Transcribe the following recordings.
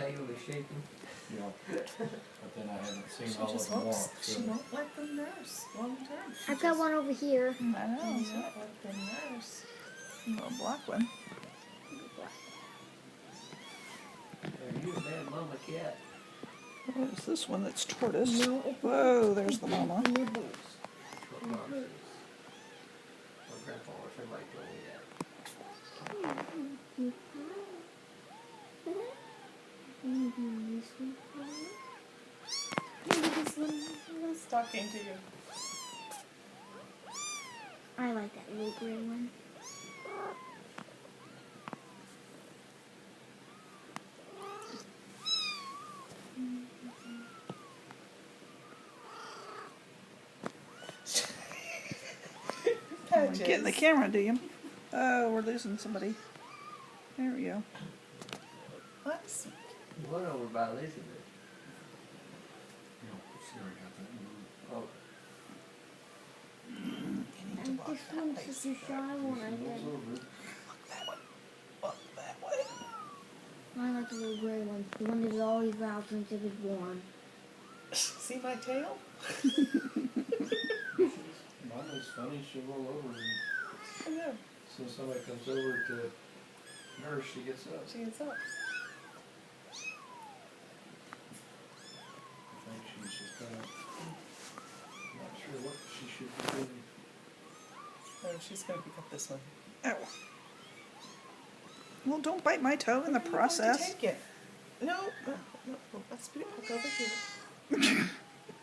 tail is shaking. Yeah. But then I haven't seen She all of just them won't, walk. she So. won't let them nurse long term. She I've got just- one over here. I know. She won't let them nurse. Little black one. Are you a bad mama cat? What is this one that's tortoise? No, it's Whoa, there's the mama. nibbles. What mom says? My grandpa or somebody told me that. Who's talking to you? I like that little gray one. Get in the camera, do you? Oh, we're losing somebody. There we go. What's One over by Elizabeth. No, she already got that one. Oh, you need to And walk this that one's way. just a shy one, I She rolls think. over. Walk that way. Walk that way. I like the little gray one. The one that's always loud since it was born. See my tail? Mine was funny. She'll roll over, and I know. so somebody comes over to nurse, she gets up. She gets up. I think she's just kind of not sure what she should be doing. Oh, she's gonna pick up this one. Oh. Well, don't bite my toe in the Where are you going to process. take it? No, let's put it back over here.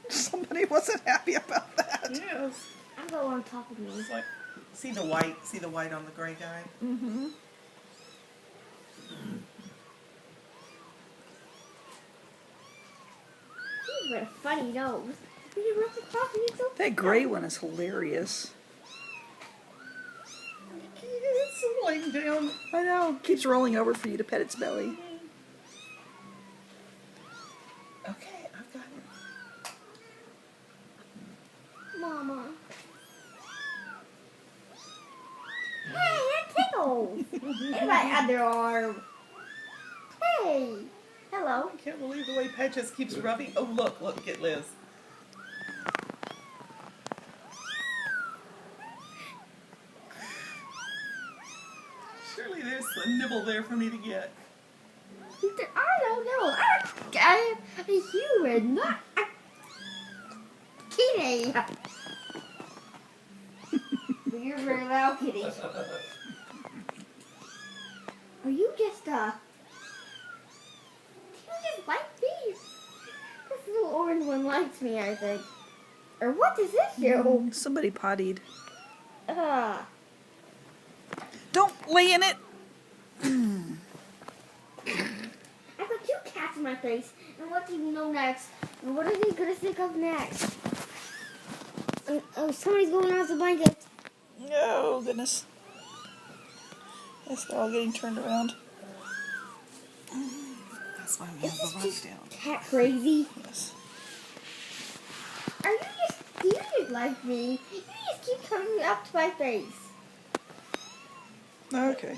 Somebody wasn't happy about that. Yes. I'm going on top of me. It's like, see the white on the gray guy? Mm-hmm. He's got a funny nose. When you rub across and it's so That gray one is hilarious. It's laying down. I know. Keeps rolling over for you to pet its belly. Okay, I've got it. Mama. Hey, that tickles. It's my other arm. Hey. Hello. I can't believe the way Patches keeps rubbing. Oh, look, get Liz. Surely there's a nibble there for me to get. I don't know. I'm a human, not a kitty. But you're very loud, kitty. Are you just Do you just like me? This little orange one likes me, I think. Or what does this do? Somebody pottied. Uh, Don't lay in it. I've got two cats in my face. And what do you know next? And what are they going to think of next? Oh, somebody's going out the blanket. Oh, goodness. Yes, they're all getting turned around. That's why we have the lights down. Cat crazy. Yes. Are you do you just like me? You just keep coming up to my face. Okay.